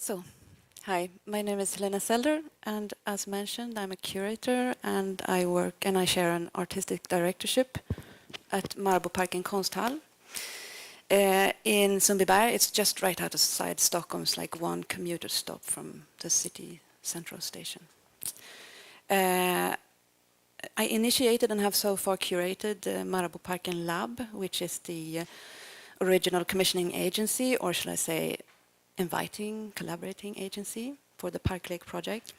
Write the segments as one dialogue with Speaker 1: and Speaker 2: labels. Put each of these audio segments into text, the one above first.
Speaker 1: So, hi, my name is Helena Selder, and as mentioned, I'm a curator, and I work and I share an artistic directorship at Marboparken Konsthall. In Sundbyberg, it's just right outside Stockholm. It's like one commuter stop from the city central station. I initiated and have so far curated the Marboparken Lab, which is the original commissioning agency, or should I say inviting, collaborating agency for the PARK LEK project.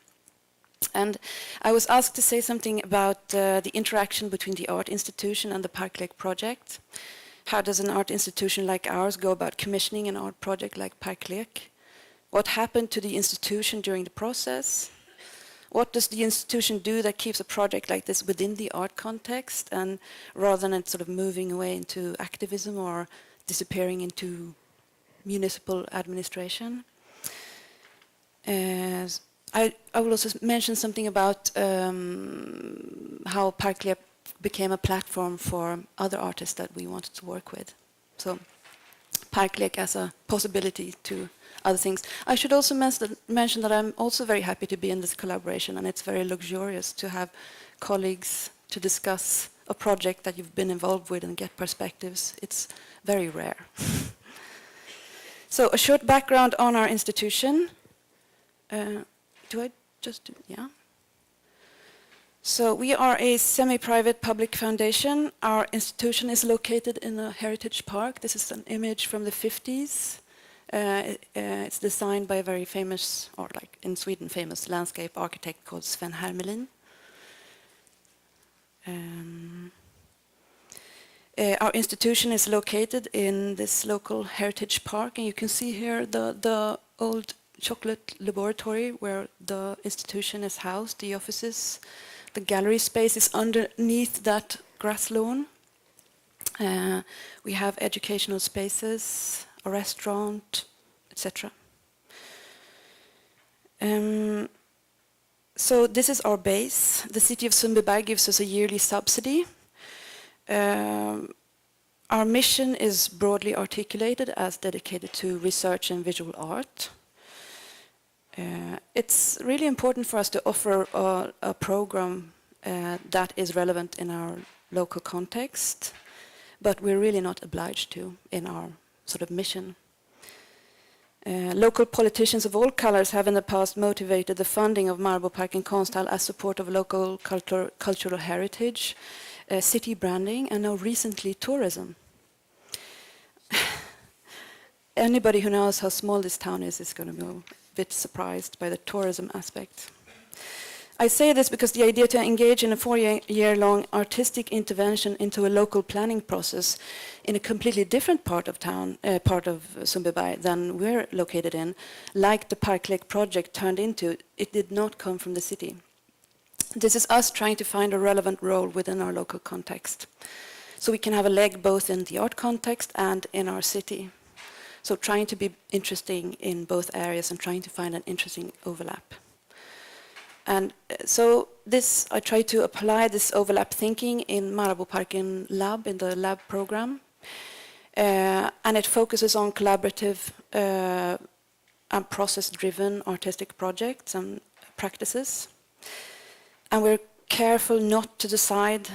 Speaker 1: And I was asked to say something about the interaction between the art institution and the PARK LEK project. How does an art institution like ours go about commissioning an art project like PARK LEK? What happened to the institution during the process? What does the institution do that keeps a project like this within the art context, and rather than it sort of moving away into activism or disappearing into municipal administration? I will also mention something about how PARK LEK became a platform for other artists that we wanted to work with. So PARK LEK as a possibility to other things. I should also mention that I'm also very happy to be in this collaboration, and it's very luxurious to have colleagues to discuss a project that you've been involved with and get perspectives. It's very rare. So a short background on our institution. So we are a semi-private public foundation. Our institution is located in a heritage park. This is an image from the 50s. It's designed by a very famous, or like in Sweden, famous landscape architect called Sven Hermelin. Our institution is located in this local heritage park, and you can see here the old chocolate laboratory where the institution is housed, the offices. The gallery space is underneath that grass lawn. We have educational spaces, a restaurant, etc. So this is our base. The city of Sundbyberg gives us a yearly subsidy. Our mission is broadly articulated as dedicated to research and visual art. It's really important for us to offer a program that is relevant in our local context, but we're really not obliged to in our sort of mission. Local politicians of all colors have in the past motivated the funding of Marboparken Konsthall as support of local cultural heritage, city branding, and now recently tourism. Anybody who knows how small this town is going to be a bit surprised by the tourism aspect. I say this because the idea to engage in a 4-year-long artistic intervention into a local planning process in a completely different part of town, part of Sundbyberg than we're located in, like the PARK LEK project turned into, it did not come from the city. This is us trying to find a relevant role within our local context, so we can have a leg both in the art context and in our city. So trying to be interesting in both areas and trying to find an interesting overlap. And so this, I try to apply this overlap thinking in Marboparken Lab, in the lab program. And it focuses on collaborative and process-driven artistic projects and practices. And we're careful not to decide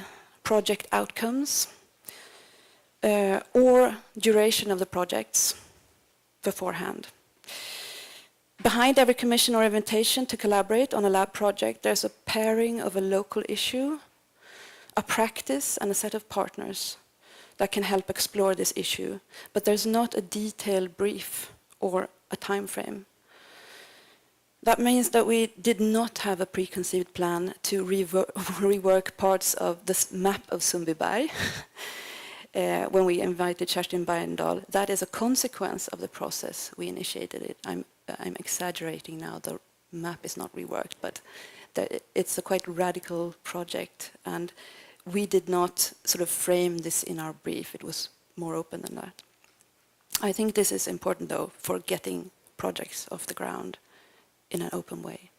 Speaker 1: project outcomes or duration of the projects beforehand. Behind every commission or invitation to collaborate on a lab project, there's a pairing of a local issue, a practice, and a set of partners that can help explore this issue. But there's not a detailed brief or a time frame. That means that we did not have a preconceived plan to rework parts of this map of Sundbyberg. When we invited Kerstin Bergendal, that is a consequence of the process we initiated it. I'm exaggerating now, the map is not reworked, but it's a quite radical project, and we did not sort of frame this in our brief. It was more open than that. I think this is important, though, for getting projects off the ground in an open way.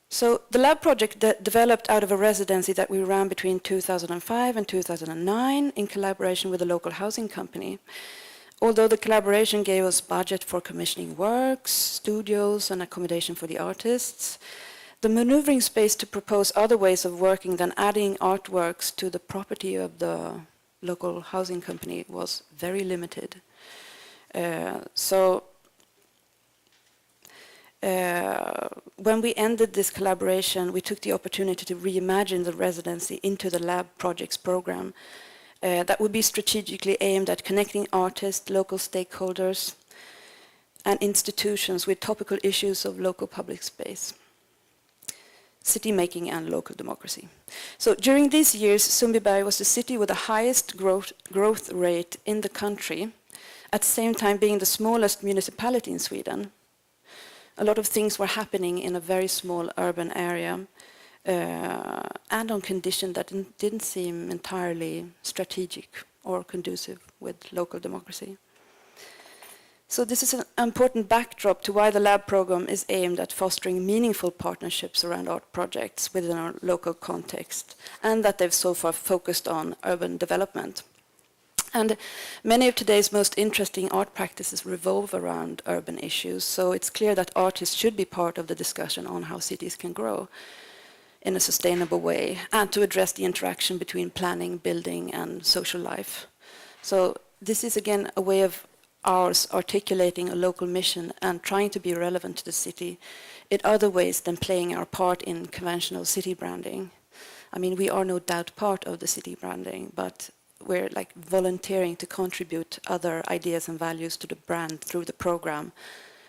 Speaker 1: So the lab project developed out of a residency that we ran between 2005 and 2009 in collaboration with a local housing company. although the collaboration gave us budget for commissioning works, studios, and accommodation for the artists, the maneuvering space to propose other ways of working than adding artworks to the property of the local housing company was very limited. When we ended this collaboration, we took the opportunity to reimagine the residency into the lab projects program that would be strategically aimed at connecting artists, local stakeholders, and institutions with topical issues of local public space, city making, and local democracy. So during these years, Sundbyberg was the city with the highest growth rate in the country, at the same time being the smallest municipality in Sweden. A lot of things were happening in a very small urban area, and on condition that didn't seem entirely strategic or conducive with local democracy. So this is an important backdrop to why the lab program is aimed at fostering meaningful partnerships around art projects within our local context, and that they've so far focused on urban development. And many of today's most interesting art practices revolve around urban issues, so it's clear that artists should be part of the discussion on how cities can grow in a sustainable way, and to address the interaction between planning, building, and social life. So this is again a way of ours articulating a local mission and trying to be relevant to the city in other ways than playing our part in conventional city branding. I mean, we are no doubt part of the city branding, but we're like volunteering to contribute other ideas and values to the brand through the program,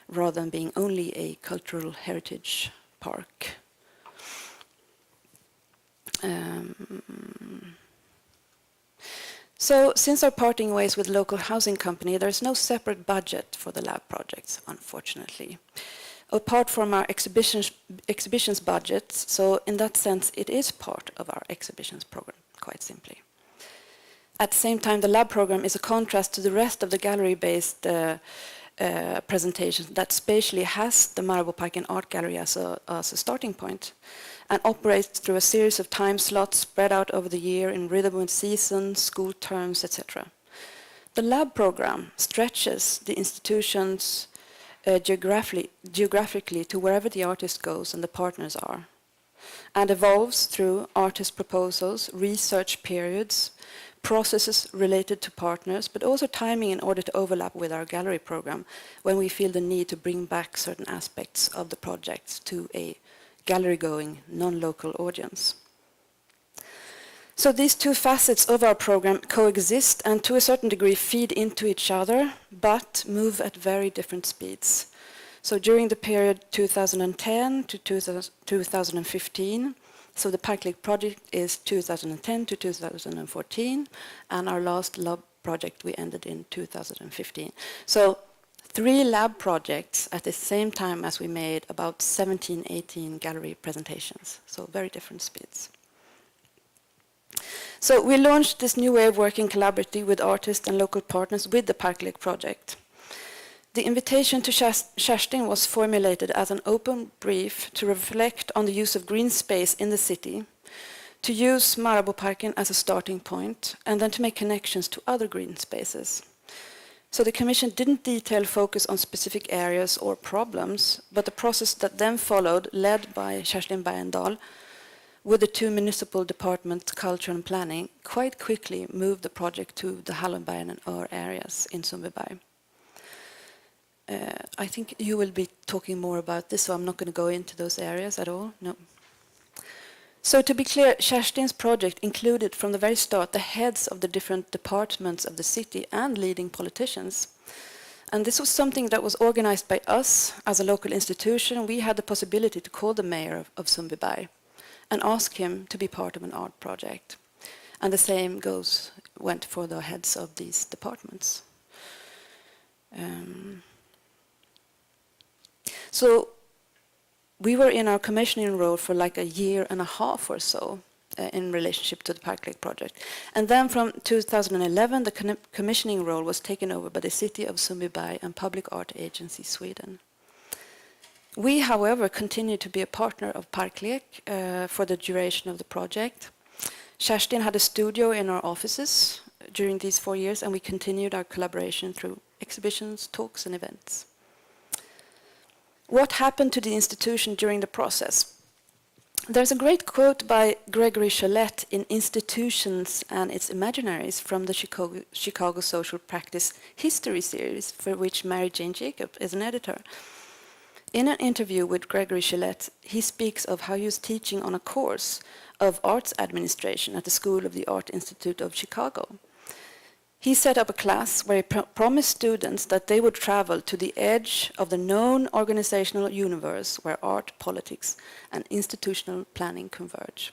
Speaker 1: rather than being only a cultural heritage park. So since our parting ways with local housing company, there's no separate budget for the lab projects, unfortunately. Apart from our exhibitions budgets, so in that sense it is part of our exhibitions program, quite simply. At the same time, the lab program is a contrast to the rest of the gallery-based presentations that spatially has the Marabouparken Art Gallery as a starting point, and operates through a series of time slots spread out over the year in rhythm with seasons, school terms, etc. The lab program stretches the institutions geographically to wherever the artist goes and the partners are, and evolves through artist proposals, research periods, processes related to partners, but also timing in order to overlap with our gallery program when we feel the need to bring back certain aspects of the projects to a gallery-going, non-local audience. So these two facets of our program coexist and to a certain degree feed into each other, but move at very different speeds. So during the period 2010 to 2015, so the Parklet Project is 2010 to 2014, and our last lab project we ended in 2015. So 3 lab projects at the same time as we made about 17, 18 gallery presentations. So very different speeds. So we launched this new way of working collaboratively with artists and local partners with the Parklet Project. The invitation to Kerstin was formulated as an open brief to reflect on the use of green space in the city, to use Marabouparken as a starting point, and then to make connections to other green spaces. So the Commission didn't detail focus on specific areas or problems, but the process that then followed, led by Kerstin Bergendal, with the 2 municipal departments, Culture and Planning, quite quickly moved the project to the Hallonbergen and Ör areas in Sundbyberg. I think you will be talking more about this, so I'm not going to go into those areas at all. No. So to be clear, Kerstin's project included from the very start the heads of the different departments of the city and leading politicians. And this was something that was organized by us as a local institution. We had the possibility to call the mayor of Sundbyberg and ask him to be part of an art project. And the same went for the heads of these departments. So we were in our commissioning role for like a year and a half or so in relationship to the Park Lek project. And then from 2011, the commissioning role was taken over by the City of Sundbyberg and Public Art Agency Sweden. We, however, continue to be a partner of Park Lek for the duration of the project. Kerstin had a studio in our offices during these 4 years, and we continued our collaboration through exhibitions, talks and events. What happened to the institution during the process? There's a great quote by Gregory Chalette in Institutions and Its Imaginaries from the Chicago Social Practice History series, for which Mary Jane Jacob is an editor. In an interview with Gregory Chalette, he speaks of how he was teaching on a course of arts administration at the School of the Art Institute of Chicago. He set up a class where he promised students that they would travel to the edge of the known organizational universe where art, politics, and institutional planning converge.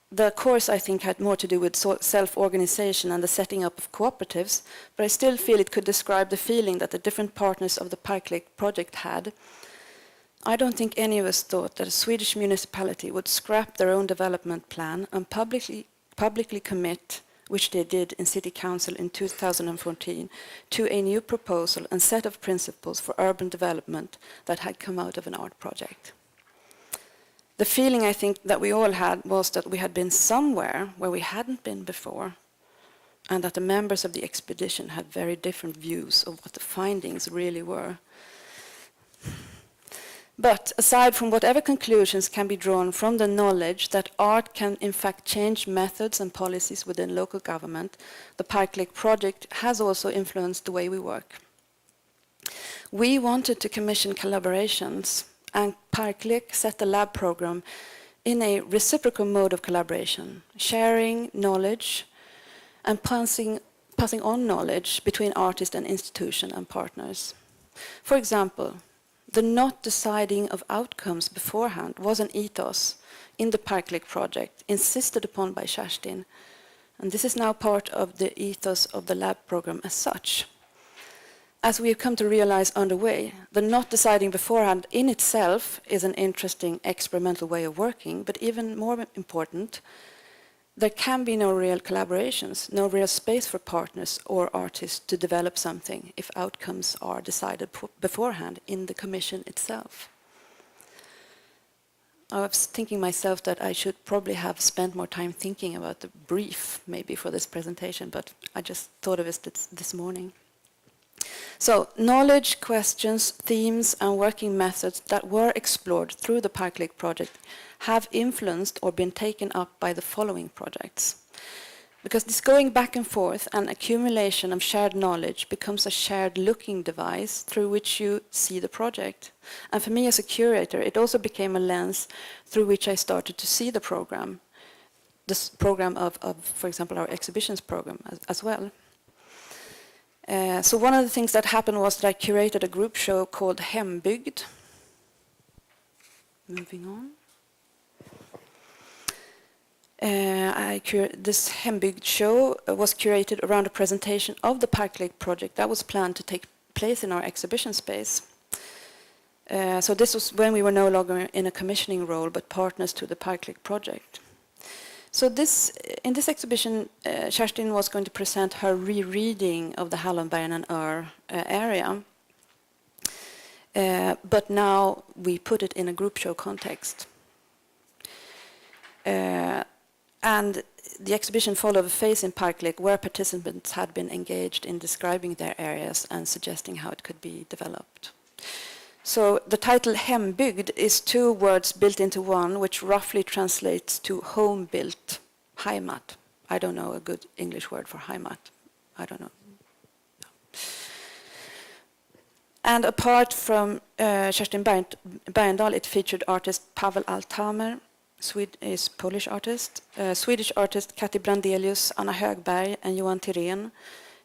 Speaker 1: The course, I think, had more to do with self-organization and the setting up of cooperatives, but I still feel it could describe the feeling that the different partners of the Park Lek project had. I don't think any of us thought that a Swedish municipality would scrap their own development plan and publicly commit, which they did in City Council in 2014, to a new proposal and set of principles for urban development that had come out of an art project. The feeling I think that we all had was that we had been somewhere where we hadn't been before, and that the members of the expedition had very different views of what the findings really were. But aside from whatever conclusions can be drawn from the knowledge that art can in fact change methods and policies within local government, the Park Lek project has also influenced the way we work. We wanted to commission collaborations, and Park Lek set the lab program in a reciprocal mode of collaboration, sharing knowledge and passing on knowledge between artist and institution and partners. For example, the not deciding of outcomes beforehand was an ethos in the Park Lek project, insisted upon by Kerstin, and this is now part of the ethos of the lab program as such. As we have come to realize underway, the not deciding beforehand in itself is an interesting experimental way of working, but even more important, there can be no real collaborations, no real space for partners or artists to develop something if outcomes are decided beforehand in the commission itself. I was thinking myself that I should probably have spent more time thinking about the brief maybe for this presentation, but I just thought of it this morning. So, knowledge, questions, themes, and working methods that were explored through the Park Lek project have influenced or been taken up by the following projects. Because this going back and forth and accumulation of shared knowledge becomes a shared looking device through which you see the project. And for me as a curator, it also became a lens through which I started to see the program. This program of for example, our exhibitions program as well. So one of the things that happened was that I curated a group show called Hebig. Moving on. This Hebig show was curated around a presentation of the Park Lek project that was planned to take place in our exhibition space. So this was when we were no longer in a commissioning role, but partners to the Park Lek project. So in this exhibition, Kerstin was going to present her rereading of the Hallonbergen and area, but now we put it in a group show context. And the exhibition followed a phase in Park Lek where participants had been engaged in describing their areas and suggesting how it could be developed. So the title Hembygd is two words built into one, which roughly translates to home-built, heimat. I don't know a good English word for heimat. I don't know. And apart from Kerstin Bergendal, it featured artist Pavel Althammer, is Polish artist, Swedish artist Kati Brandelius, Anna Högberg, and Johan Tirén,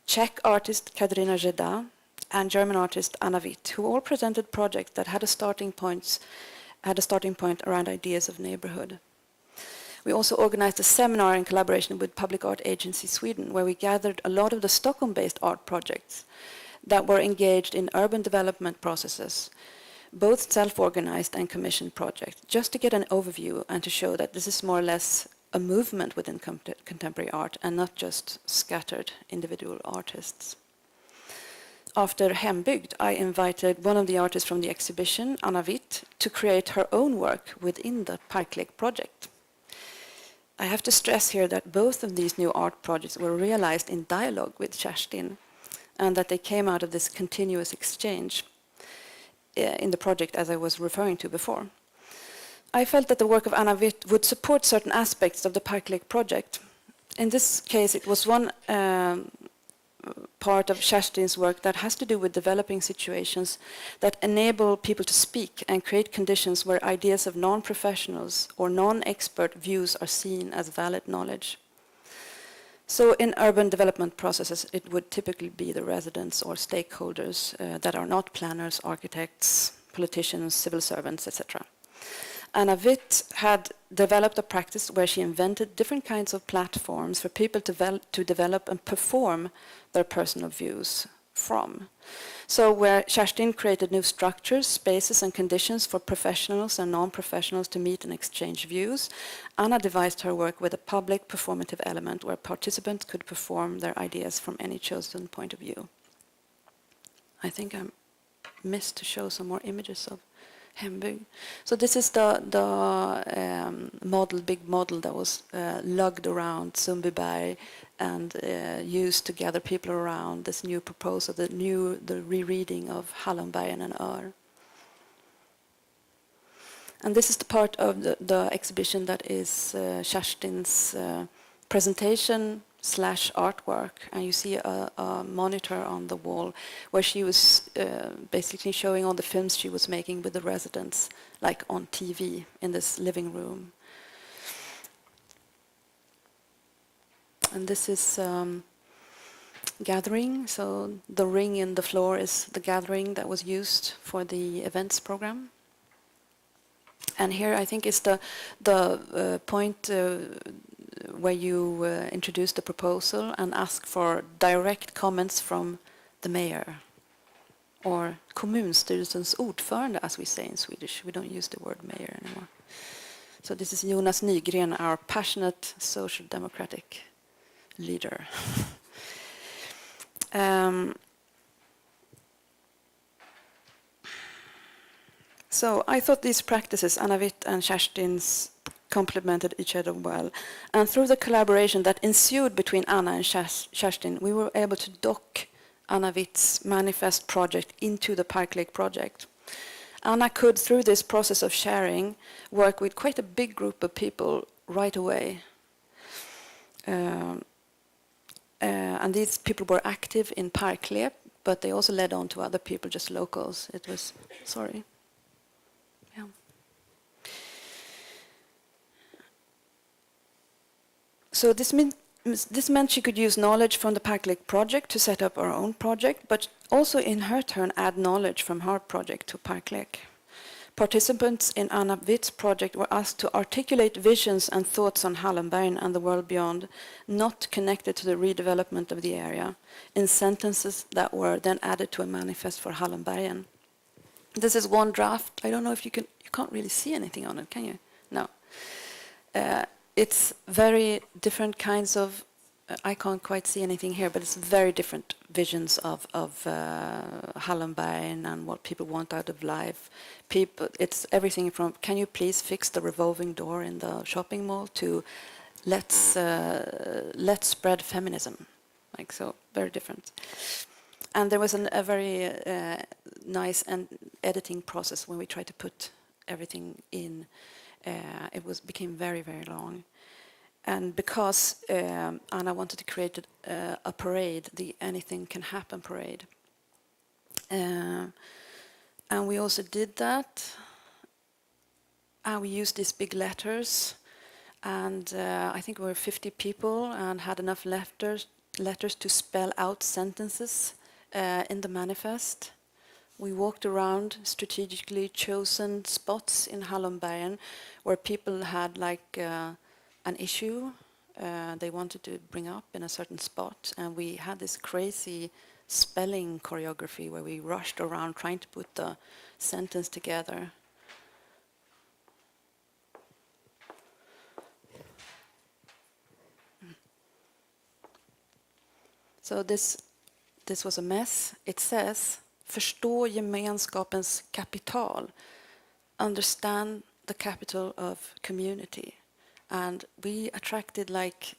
Speaker 1: Czech artist Katarina Žeda, and German artist Anna Witt, who all presented projects that had a starting point around ideas of neighborhood. We also organized a seminar in collaboration with Public Art Agency Sweden, where we gathered a lot of the Stockholm-based art projects that were engaged in urban development processes, both self-organized and commissioned projects, just to get an overview and to show that this is more or less a movement within contemporary art and not just scattered individual artists. After Hembygd, I invited one of the artists from the exhibition, Anna Witt, to create her own work within the Park Lek project. I have to stress here that both of these new art projects were realized in dialogue with Kerstin. and that they came out of this continuous exchange in the project, as I was referring to before. I felt that the work of Anna Witt would support certain aspects of the Park Lek project. In this case, it was one part of Kerstin's work that has to do with developing situations that enable people to speak and create conditions where ideas of non-professionals or non-expert views are seen as valid knowledge. So in urban development processes, it would typically be the residents or stakeholders that are not planners, architects, politicians, civil servants, etc. Anna Witt had developed a practice where she invented different kinds of platforms for people to develop and perform their personal views from. So where Kerstin created new structures, spaces and conditions for professionals and non-professionals to meet and exchange views, Anna devised her work with a public performative element where participants could perform their ideas from any chosen point of view. I think I missed to show some more images of Hebig. So this is the model, big model that was lugged around Sundbyberg and used to gather people around this new proposal, the rereading of Hallonbergen and Ör. And this is the part of the exhibition that is Kerstin's presentation / artwork, and you see a monitor on the wall where she was basically showing all the films she was making with the residents, like on TV in this living room. And this is gathering, so the ring in the floor is the gathering that was used for the events program. And here I think is the point where you introduce the proposal and ask for direct comments from the mayor, or kommunstyrelsens ordförande, as we say in Swedish. We don't use the word mayor anymore. So this is Jonas Nygren, our passionate social democratic leader. So I thought these practices, Anna Witt and Kerstin's, complemented each other well. And through the collaboration that ensued between Anna and Kerstin, we were able to dock Anna Witt's manifest project into the Park Lek project. Anna could, through this process of sharing, work with quite a big group of people right away. And these people were active in Park Lek, but they also led on to other people, just locals. It was, sorry. Yeah. So this meant she could use knowledge from the Park Lek project to set up her own project, but also in her turn add knowledge from her project to Park Lek. Participants in Anna Witt's project were asked to articulate visions and thoughts on Hallonbergen and the world beyond, not connected to the redevelopment of the area, in sentences that were then added to a manifest for Hallonbergen. This is one draft. I don't know if you can't really see anything on it, can you? No. It's very different kinds of, I can't quite see anything here, but it's very different visions of Hallonbergen and what people want out of life. It's everything from, can you please fix the revolving door in the shopping mall, to let's spread feminism. Like, so, very different. And there was a very nice editing process when we tried to put everything in. It became very, very long. And because Anna wanted to create a parade, the Anything Can Happen parade. And we also did that. And we used these big letters. And I think we were 50 people and had enough letters to spell out sentences in the manifest. We walked around strategically chosen spots in Hallonbergen where people had like an issue they wanted to bring up in a certain spot, and we had this crazy spelling choreography where we rushed around trying to put the sentence together. So this was a mess. It says, förstå gemenskapens kapital. Understand the capital of community. And we attracted like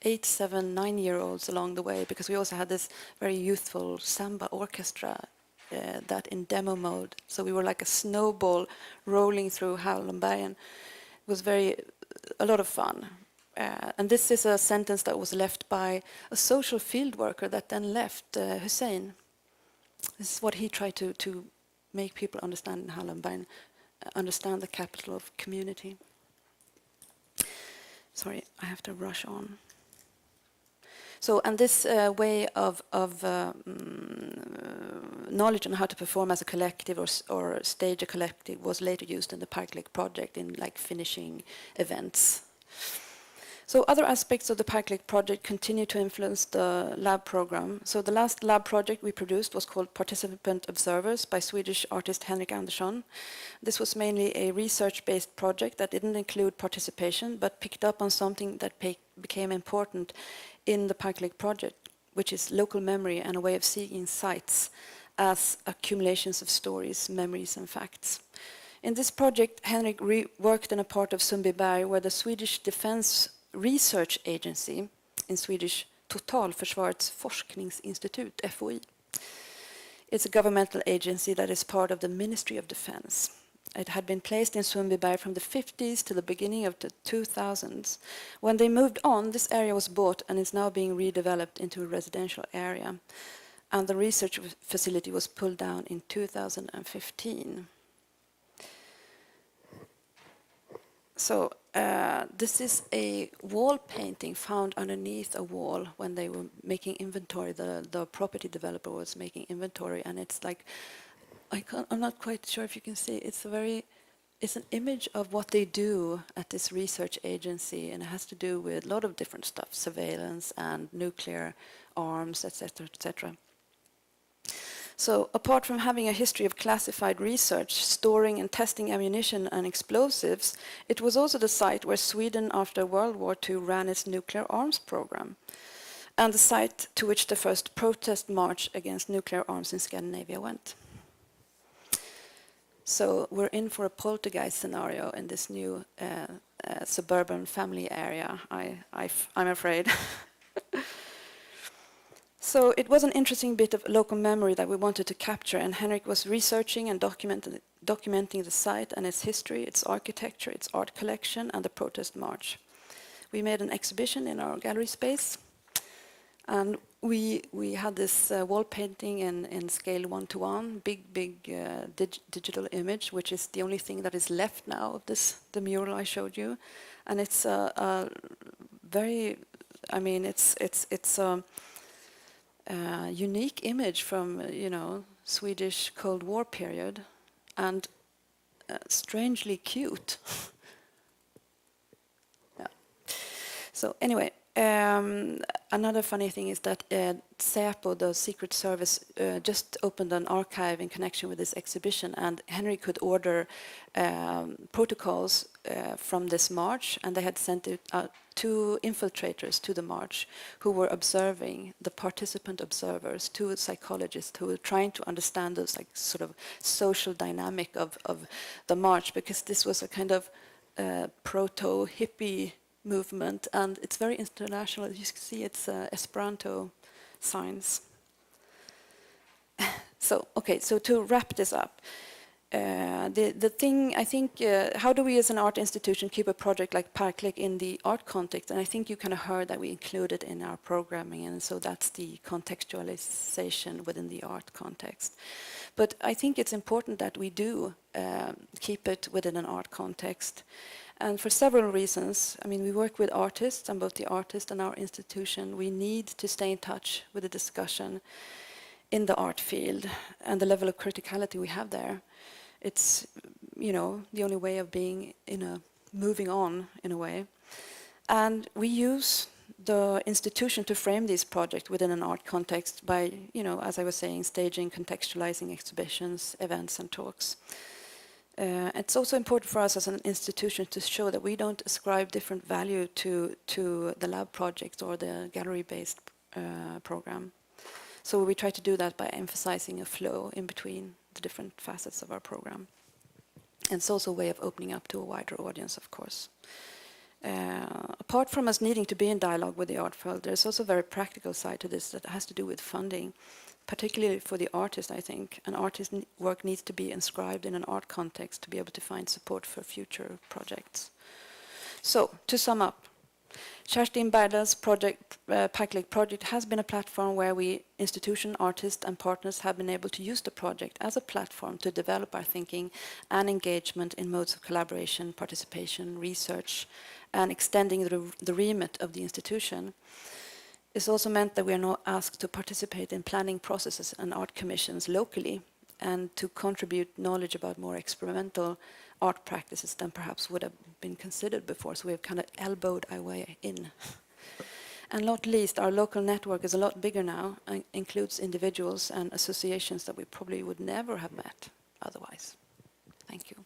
Speaker 1: 8, 7, 9-year-olds along the way, because we also had this very youthful samba orchestra that in demo mode. So we were like a snowball rolling through Hallenbergen. It was a lot of fun. And this is a sentence that was left by a social field worker that then left, Hussein. This is what he tried to make people understand in Hallenbergen, understand the capital of community. Sorry, I have to rush on. So, and this way of knowledge on how to perform as a collective or stage a collective was later used in the PARK LEK project in like finishing events. So other aspects of the PARK LEK project continue to influence the lab program. So the last lab project we produced was called Participant Observers by Swedish artist Henrik Andersson. This was mainly a research-based project that didn't include participation, but picked up on something that became important in the PARK LEK project, which is local memory and a way of seeing sites as accumulations of stories, memories and facts. In this project, Henrik worked in a part of Sundbyberg where the Swedish Defense Research Agency, in Swedish Totalförsvarets forskningsinstitut, FOI. It's a governmental agency that is part of the Ministry of Defense. It had been placed in Sundbyberg from the 50s to the beginning of the 2000s. When they moved on, this area was bought and is now being redeveloped into a residential area. And the research facility was pulled down in 2015. So this is a wall painting found underneath a wall when they were making inventory. The property developer was making inventory, and it's like, I'm not quite sure if you can see. It's an image of what they do at this research agency, and it has to do with a lot of different stuff, surveillance and nuclear arms, etc., etc. So apart from having a history of classified research, storing and testing ammunition and explosives, it was also the site where Sweden after World War II ran its nuclear arms program, and the site to which the first protest march against nuclear arms in Scandinavia went. So we're in for a poltergeist scenario in this new suburban family area, I'm afraid. So it was an interesting bit of local memory that we wanted to capture, and Henrik was researching and documenting the site and its history, its architecture, its art collection, and the protest march. We made an exhibition in our gallery space, and we had this wall painting in scale 1:1, big digital image, which is the only thing that is left now of the mural I showed you, and it's a very, I mean, it's a unique image from, Swedish Cold War period, and strangely cute. Yeah. So anyway, another funny thing is that Säpo, the Secret Service, just opened an archive in connection with this exhibition, and Henry could order protocols from this march, and they had sent it out 2 infiltrators to the march who were observing, the participant observers, 2 psychologists who were trying to understand those like sort of social dynamic of the march, because this was a kind of proto-hippie movement, and it's very international. You can see it's Esperanto signs. So, okay, so to wrap this up, the thing, I think, how do we as an art institution keep a project like PARK LEK in the art context? And I think you kind of heard that we include it in our programming, and so that's the contextualization within the art context. But I think it's important that we do keep it within an art context. And for several reasons. I mean, we work with artists, and both the artist and our institution, we need to stay in touch with the discussion in the art field and the level of criticality we have there. It's, the only way of being moving on in a way. And we use the institution to frame these projects within an art context by, as I was saying, staging, contextualizing exhibitions, events and talks. It's also important for us as an institution to show that we don't ascribe different value to the lab project or the gallery-based program. So we try to do that by emphasizing a flow in between the different facets of our program. And it's also a way of opening up to a wider audience, of course. Apart from us needing to be in dialogue with the art field, there's also a very practical side to this that has to do with funding, particularly for the artist, I think. An artist's work needs to be inscribed in an art context to be able to find support for future projects. So, to sum up, Kerstin Bergendal's project, PARK LEK project, has been a platform where we, institution, artists and partners, have been able to use the project as a platform to develop our thinking and engagement in modes of collaboration, participation, research, and extending the remit of the institution. It's also meant that we are now asked to participate in planning processes and art commissions locally and to contribute knowledge about more experimental art practices than perhaps would have been considered before. So we've kind of elbowed our way in. And not least, our local network is a lot bigger now and includes individuals and associations that we probably would never have met otherwise. Thank you.